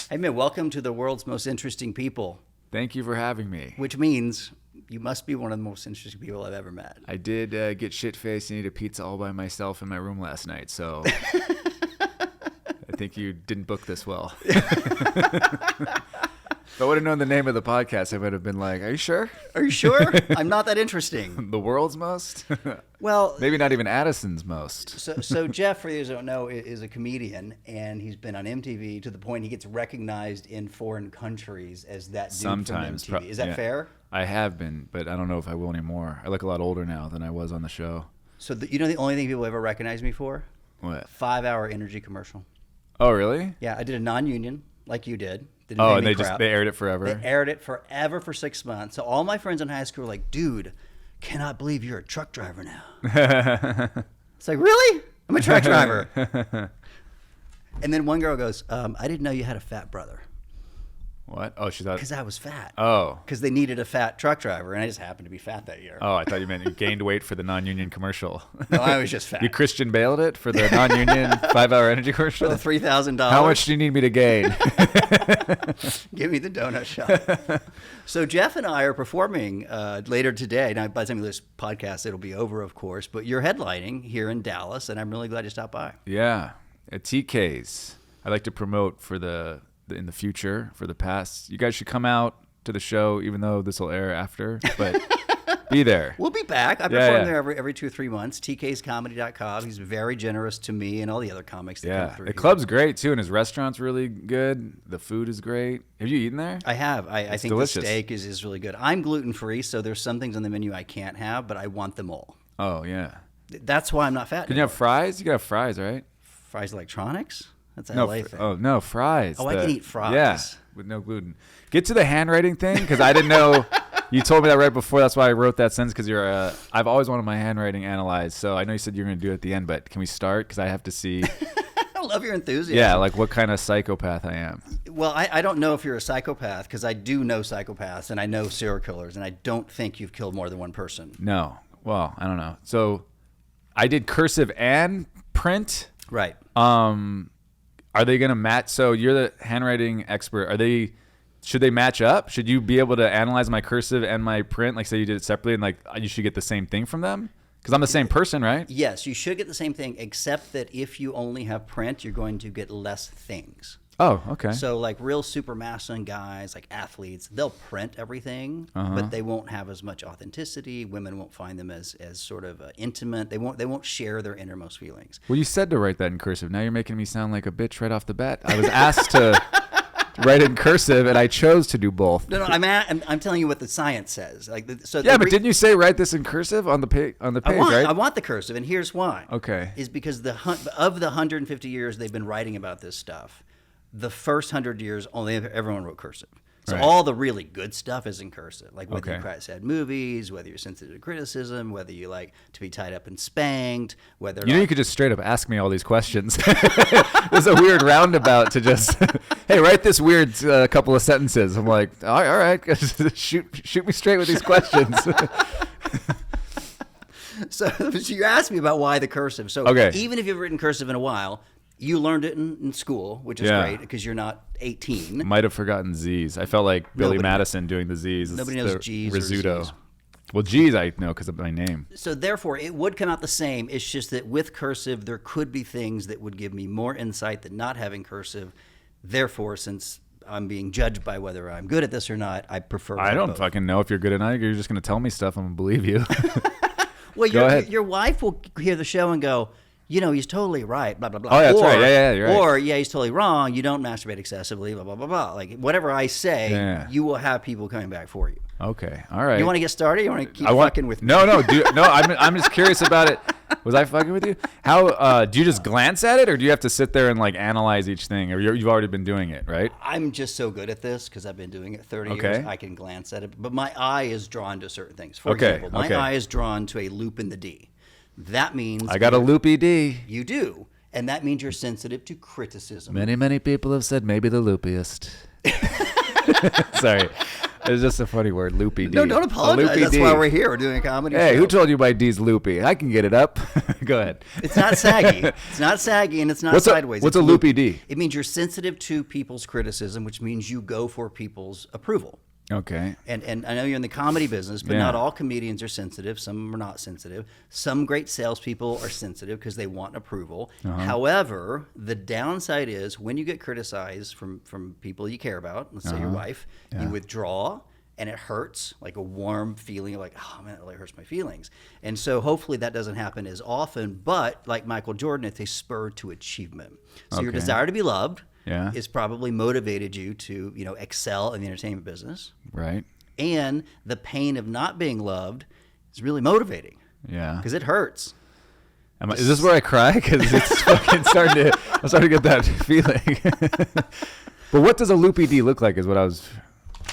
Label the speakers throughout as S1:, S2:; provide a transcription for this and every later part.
S1: Hey, man, welcome to the world's most interesting people.
S2: Thank you for having me.
S1: Which means you must be one of the most interesting people I've ever met.
S2: I did get shit-faced and eat a pizza all by myself in my room last night, so I think you didn't book this well. If I would have known the name of the podcast, I would have been like, are you sure?
S1: Are you sure? I'm not that interesting.
S2: The world's most?
S1: Well,
S2: maybe not even Addison's most.
S1: So Geoff, for those who don't know, is a comedian, and he's been on MTV to the point he gets recognized in foreign countries as that dude
S2: Sometimes,
S1: from MTV. Is that fair?
S2: I have been, but I don't know if I will anymore. I look a lot older now than I was on the show.
S1: So you know the only thing people ever recognize me for?
S2: What?
S1: 5-hour energy commercial.
S2: Oh, really?
S1: Yeah, I did a non-union like you did.
S2: Oh, and they aired it forever?
S1: They aired it forever for 6 months. So all my friends in high school were like, dude, cannot believe you're a truck driver now. It's like, really? I'm a truck driver. And then one girl goes, I didn't know you had a fat brother.
S2: What? Oh, she thought...
S1: Because I was fat.
S2: Oh.
S1: Because they needed a fat truck driver, and I just happened to be fat that year.
S2: Oh, I thought you meant you gained weight for the non-union commercial.
S1: No, I was just fat.
S2: You Christian Baled it for the non-union 5-hour energy commercial?
S1: For the $3,000.
S2: How much do you need me to gain?
S1: Give me the donut shop. So Geoff and I are performing later today. Now, by the time you listen to this podcast, it'll be over, of course. But you're headlining here in Dallas, and I'm really glad you stopped by.
S2: Yeah, at TK's. I like to promote for in the future, for the past. You guys should come out to the show, even though this will air after, but be there.
S1: We'll be back. I perform there every 2 or 3 months. TK'scomedy.com. He's very generous to me and all the other comics that come through.
S2: The club's great, too, and his restaurant's really good. The food is great. Have you eaten there?
S1: I have. I think
S2: delicious.
S1: The steak is really good. I'm gluten-free, so there's some things on the menu I can't have, but I want them all.
S2: Oh, yeah.
S1: That's why I'm not fat
S2: Can you have fries? You can have fries, right?
S1: Fries Electronics? That's an
S2: no,
S1: LA thing.
S2: Oh, no, fries.
S1: I can eat fries.
S2: Yeah, with no gluten. Get to the handwriting thing, because I didn't know. You told me that right before. That's why I wrote that sentence, because I've always wanted my handwriting analyzed. So I know you said you're going to do it at the end, but can we start? Because I have to see.
S1: I love your enthusiasm.
S2: Yeah, like what kind of psychopath I am.
S1: Well, I don't know if you're a psychopath, because I do know psychopaths, and I know serial killers, and I don't think you've killed more than one person.
S2: No. Well, I don't know. So I did cursive and print.
S1: Right.
S2: Are they going to match? So you're the handwriting expert. Should they match up? Should you be able to analyze my cursive and my print? Like, say you did it separately, and like you should get the same thing from them? Because I'm the same person, right?
S1: Yes, you should get the same thing, except that if you only have print, you're going to get less things.
S2: Oh, okay.
S1: So like real super masculine guys, like athletes, they'll print everything, but they won't have as much authenticity. Women won't find them as sort of intimate. They won't share their innermost feelings.
S2: Well, you said to write that in cursive. Now you're making me sound like a bitch right off the bat. I was asked to write in cursive, and I chose to do both.
S1: No, I'm telling you what the science says. Like, but
S2: didn't you say write this in cursive on the page? Right?
S1: I want the cursive, and here's why.
S2: Okay.
S1: Is because of the 150 years they've been writing about this stuff, the first 100 years only everyone wrote cursive. So all the really good stuff is in cursive, like whether you cry at sad movies, whether you're sensitive to criticism, whether you like to be tied up and spanked, whether
S2: you could just straight up ask me all these questions. It's a weird roundabout to just, hey, write this weird couple of sentences. I'm like, all right, shoot me straight with these questions.
S1: So you asked me about why the cursive. So even if you've written cursive in a while, you learned it in school, which is great because you're not 18.
S2: Might have forgotten Z's. I felt like Billy Madison doing the Z's.
S1: Nobody knows G's
S2: Rizzuto.
S1: or Z's.
S2: Well, G's I know because of my name.
S1: So therefore, it would come out the same. It's just that with cursive, there could be things that would give me more insight than not having cursive. Therefore, since I'm being judged by whether I'm good at this or not, I prefer
S2: I don't
S1: both.
S2: fucking know if you're good or not. You're just going to tell me stuff. I'm going to believe you.
S1: Well, your wife will hear the show and go, he's totally right, blah, blah, blah.
S2: Oh, that's right. Yeah, you're right.
S1: Or, he's totally wrong. You don't masturbate excessively, blah, blah, blah, blah. Like, whatever I say, you will have people coming back for you.
S2: Okay. All right.
S1: You want to get started? You want to keep fucking with me?
S2: No. I'm just curious about it. Was I fucking with you? How do you just glance at it, or do you have to sit there and like analyze each thing, or you've already been doing it, right?
S1: I'm just so good at this because I've been doing it 30 years. I can glance at it, but my eye is drawn to certain things. For example, my eye is drawn to a loop in the D. That means
S2: I got a loopy D.
S1: You do, and that means you're sensitive to criticism.
S2: Many people have said maybe the loopiest. Sorry. It's just a funny word, loopy D.
S1: No, don't apologize. That's why we're here. We're doing a comedy show.
S2: Hey, who told you my D's loopy? I can get it up. Go ahead.
S1: It's not saggy. It's not saggy, and it's not sideways.
S2: What's a loopy D?
S1: It means you're sensitive to people's criticism, which means you go for people's approval.
S2: Okay.
S1: And I know you're in the comedy business, but not all comedians are sensitive. Some are not sensitive. Some great salespeople are sensitive because they want approval. However, the downside is when you get criticized from people you care about, let's say your wife, you withdraw, and it hurts, like a warm feeling of like, oh man, it really hurts my feelings. And so hopefully that doesn't happen as often, but like Michael Jordan, it's a spur to achievement. So your desire to be loved is probably motivated you to, excel in the entertainment business.
S2: Right.
S1: And the pain of not being loved is really motivating.
S2: Yeah.
S1: Because it hurts.
S2: Is this where I cry? Because it's fucking I'm starting to get that feeling. But what does a loopy D look like is what I was...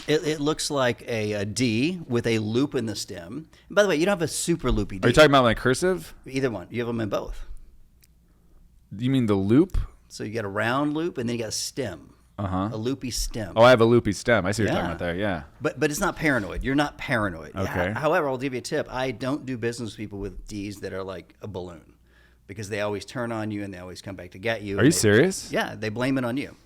S1: It looks like a D with a loop in the stem. And by the way, you don't have a super loopy D.
S2: Are you talking about like cursive?
S1: Either one. You have them in both.
S2: You mean the loop?
S1: So you got a round loop, and then you got a stem. A loopy stem.
S2: Oh, I have a loopy stem. I see what you're talking about there, yeah.
S1: But it's not paranoid. You're not paranoid.
S2: Okay.
S1: However, I'll give you a tip. I don't do business with people with Ds that are like a balloon because they always turn on you and they always come back to get you.
S2: Are you serious?
S1: Yeah, they blame it on you.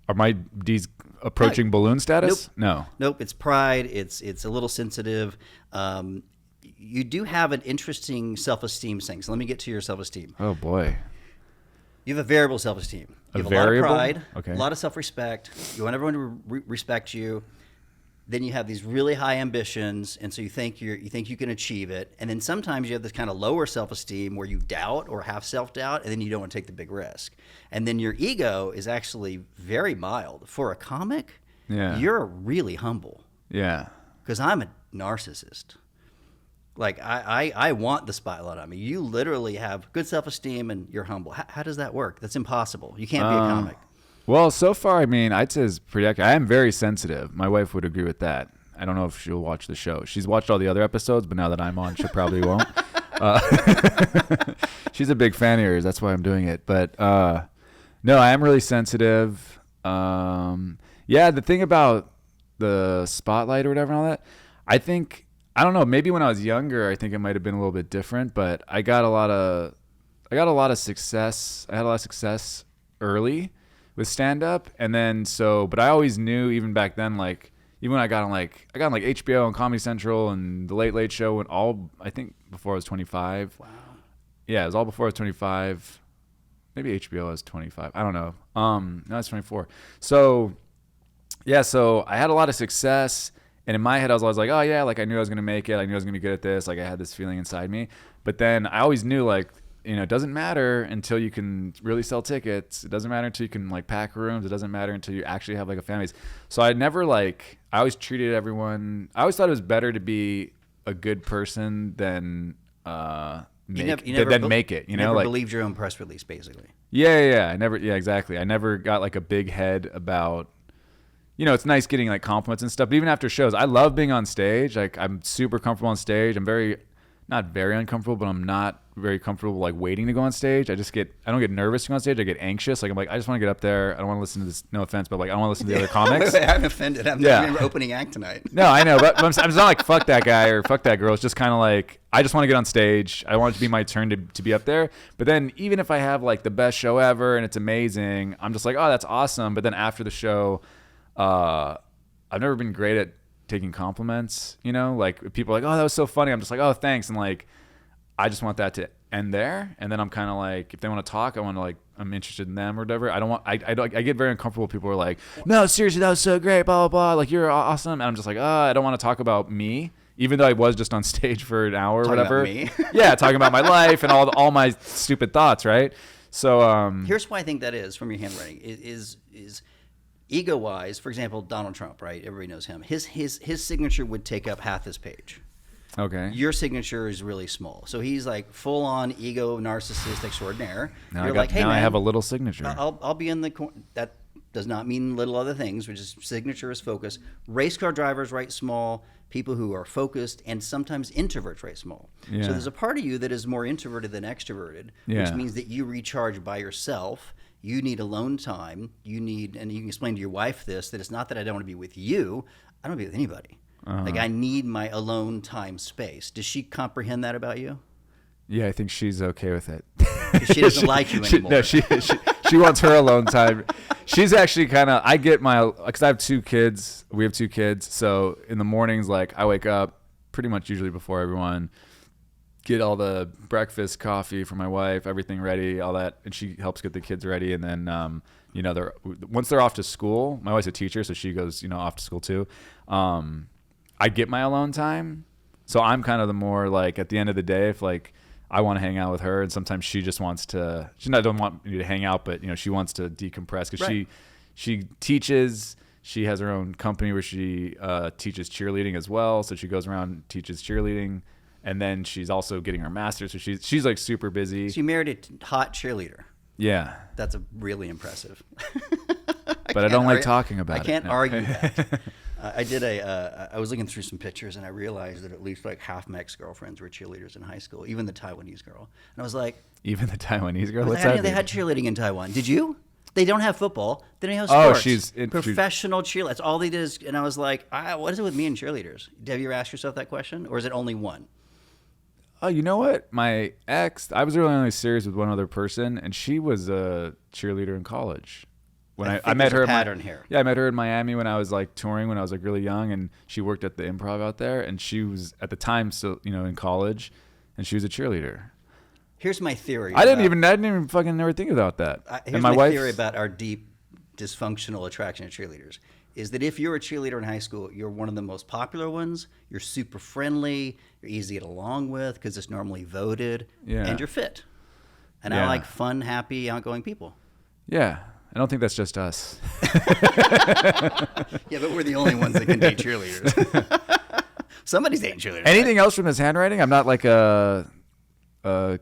S2: Are my Ds approaching balloon status?
S1: Nope. Nope, it's pride. It's a little sensitive. You do have an interesting self-esteem thing. So let me get to your self-esteem.
S2: Oh, boy.
S1: You have a variable self-esteem. You have
S2: variable?
S1: a lot of pride,
S2: okay.
S1: a lot of self-respect. You want everyone to respect you. Then you have these really high ambitions, and so you think you can achieve it. And then sometimes you have this kind of lower self-esteem where you doubt or have self-doubt, and then you don't want to take the big risk. And then your ego is actually very mild. For a comic, you're really humble.
S2: Yeah.
S1: Because I'm a narcissist. Like, I want the spotlight on me. You literally have good self-esteem and you're humble. How does that work? That's impossible. You can't be a comic.
S2: Well, so far, I mean, I'd say it's pretty accurate. I am very sensitive. My wife would agree with that. I don't know if she'll watch the show. She's watched all the other episodes, but now that I'm on, she probably won't. She's a big fan of yours. That's why I'm doing it. But no, I am really sensitive. The thing about the spotlight or whatever and all that, I don't know. Maybe when I was younger, I think it might have been a little bit different. But I got a lot of success. I had a lot of success early with stand up, and then but I always knew even back then, like even when I got on HBO and Comedy Central and the Late Late Show and all, I think before I was 25.
S1: Wow.
S2: Yeah, it was all before I was 25. Maybe HBO was 25. I don't know. No, it's 24. So I had a lot of success. And in my head, I was always like, oh, yeah, like I knew I was going to make it. I knew I was going to be good at this. Like I had this feeling inside me. But then I always knew, like, it doesn't matter until you can really sell tickets. It doesn't matter until you can, like, pack rooms. It doesn't matter until you actually have, like, a fan base. So I always treated everyone. I always thought it was better to be a good person than make it. You never
S1: believed your own press release, basically.
S2: Yeah. Exactly. I never got, like, a big head about... it's nice getting like compliments and stuff, but even after shows, I love being on stage. Like I'm super comfortable on stage. I'm not very uncomfortable, but I'm not very comfortable like waiting to go on stage. I don't get nervous to go on stage. I get anxious. Like I'm like, I just want to get up there. I don't want to listen to this. No offense, but like I don't want to listen to the other comics.
S1: I'm offended. I'm not your opening act tonight.
S2: No, I know, but I'm not like fuck that guy or fuck that girl. It's just kind of like I just want to get on stage. I want it to be my turn to be up there. But then even if I have like the best show ever and it's amazing, I'm just like, oh, that's awesome. But then after the show, I've never been great at taking compliments, like people are like, oh, that was so funny. I'm just like, oh, thanks. And like, I just want that to end there. And then I'm kind of like, if they want to talk, I'm interested in them or whatever. I get very uncomfortable. People are like, no, seriously, that was so great, blah, blah, blah. Like, you're awesome. And I'm just like, I don't want to talk about me, even though I was just on stage for an hour or whatever.
S1: Talking about me?
S2: Yeah. Talking about my life and all my stupid thoughts. Right. So,
S1: here's why I think that is from your handwriting is ego-wise. For example, Donald Trump, right? Everybody knows him. His signature would take up half his page.
S2: Okay.
S1: Your signature is really small. So he's like full-on ego narcissist extraordinaire.
S2: Now I have a little signature.
S1: I'll be in the corner. That does not mean little other things, which is signature is focus. Race car drivers write small. People who are focused and sometimes introverts write small.
S2: Yeah.
S1: So there's a part of you that is more introverted than extroverted, which means that you recharge by yourself. You need alone time. And you can explain to your wife this, that it's not that I don't want to be with you. I don't be with anybody. Like I need my alone time space. Does she comprehend that about you?
S2: Yeah, I think she's okay with it.
S1: She doesn't like you anymore.
S2: No, she wants her alone time. She's actually kind of, I get my, because I have 2 kids. We have 2 kids. So in the mornings, like I wake up pretty much usually before everyone, get all the breakfast, coffee for my wife, everything ready, all that. And she helps get the kids ready. And then, you know, once they're off to school, my wife's a teacher, so she goes, you know, off to school too. I get my alone time. So I'm kind of the more like at the end of the day, if like I want to hang out with her, and sometimes she just wants to, she doesn't want me to hang out, but you know, she wants to decompress because she teaches, she has her own company where she teaches cheerleading as well. So she goes around and teaches cheerleading, and then she's also getting her master's. So she's like super busy.
S1: She married a hot cheerleader.
S2: Yeah.
S1: That's really impressive.
S2: But I don't like talking about it.
S1: I can't argue that. I was looking through some pictures, and I realized that at least like half my ex-girlfriends were cheerleaders in high school, even the Taiwanese girl. And I was like,
S2: even the Taiwanese girl? What's
S1: I
S2: that
S1: didn't know they had cheerleading in Taiwan. Did you? They don't have football. They don't have sports.
S2: She's
S1: professional cheerleaders. That's all they did. And I was like, what is it with me and cheerleaders? Have you ever asked yourself that question, or is it only one?
S2: Oh, you know what? My ex, I was really only serious with one other person, and she was a cheerleader in college. When I met her,
S1: here.
S2: I met her in Miami when I was like touring when I was like really young, and she worked at the Improv out there, and she was at the time still, you know, in college, and she was a cheerleader.
S1: Here's my theory.
S2: I didn't even fucking never think about that.
S1: Here's my theory about our deep dysfunctional attraction to cheerleaders is that if you're a cheerleader in high school, you're one of the most popular ones. You're super friendly. You're easy to get along with because it's normally voted, and you're fit. And I like fun, happy, outgoing people.
S2: Yeah. I don't think that's just us.
S1: Yeah, but we're the only ones that can date cheerleaders. Somebody's dating cheerleaders.
S2: Anything else from this handwriting? I'm not like a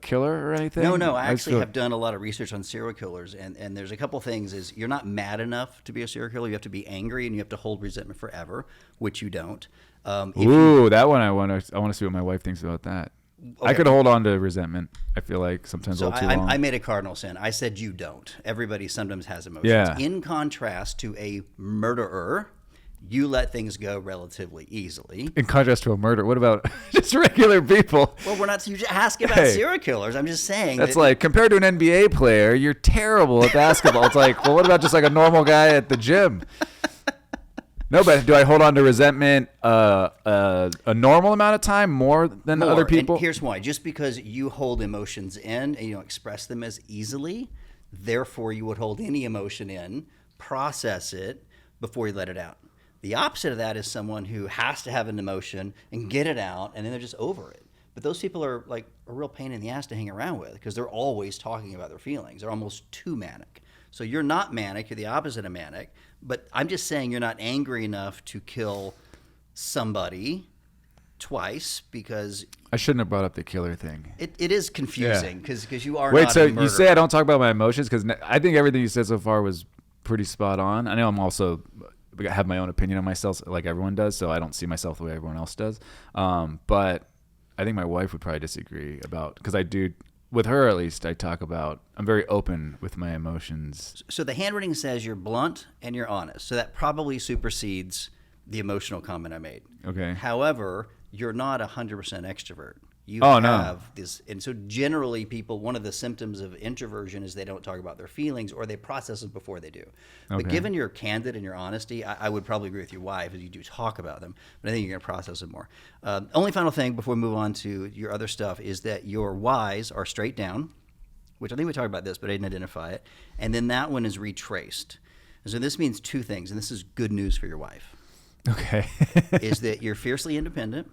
S2: killer or anything?
S1: No. I actually have done a lot of research on serial killers, and there's a couple things. Is you're not mad enough to be a serial killer. You have to be angry, and you have to hold resentment forever, which you don't.
S2: That one I want to see what my wife thinks about that. Okay. I could hold on to resentment. I feel like sometimes a little too long.
S1: I made a cardinal sin. I said you don't. Everybody sometimes has emotions.
S2: Yeah.
S1: In contrast to a murderer, you let things go relatively easily.
S2: In contrast to a murder, what about just regular people?
S1: Well, we're not asking about serial killers. I'm just saying.
S2: That's like, compared to an NBA player, you're terrible at basketball. It's like, well, what about just like a normal guy at the gym? No, but do I hold on to resentment a normal amount of time more than other people?
S1: And here's why. Just because you hold emotions in and you don't express them as easily, therefore you would hold any emotion in, process it before you let it out. The opposite of that is someone who has to have an emotion and get it out, and then they're just over it. But those people are like a real pain in the ass to hang around with because they're always talking about their feelings. They're almost too manic. So you're not manic. You're the opposite of manic. But I'm just saying you're not angry enough to kill somebody twice because...
S2: I shouldn't have brought up the killer thing.
S1: It is confusing because you are
S2: Wait,
S1: not
S2: so
S1: a murderer.
S2: You say I don't talk about my emotions? Because I think everything you said so far was pretty spot on. I know I'm also... I have my own opinion on myself like everyone does, so I don't see myself the way everyone else does. But I think my wife would probably disagree about... Because I do... With her, at least, I talk about, I'm very open with my emotions.
S1: So the handwriting says you're blunt and you're honest. So that probably supersedes the emotional comment I made.
S2: Okay.
S1: However, you're not 100% extrovert. You have this. And so generally people, one of the symptoms of introversion is they don't talk about their feelings or they process them before they do. But given your candid and your honesty, I would probably agree with your wife as you do talk about them. But I think you're going to process it more. Only final thing before we move on to your other stuff is that your Y's are straight down, which I think we talked about this, but I didn't identify it. And then that one is retraced. And so this means two things, and this is good news for your wife.
S2: Okay.
S1: Is that you're fiercely independent.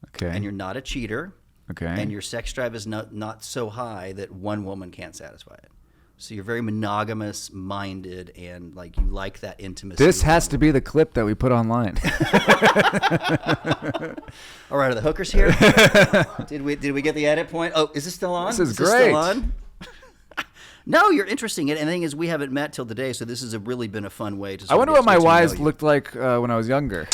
S2: Okay.
S1: And you're not a cheater.
S2: Okay.
S1: And your sex drive is not so high that one woman can't satisfy it. So you're very monogamous minded and like you like that intimacy.
S2: This has to be the clip that we put online.
S1: All right, are the hookers here? Did we get the edit point? Oh, is this still on?
S2: This is great.
S1: This still on? No, you're interesting. And the thing is, we haven't met till today, so this has really been a fun way to.
S2: I wonder what my wives looked like when I was younger.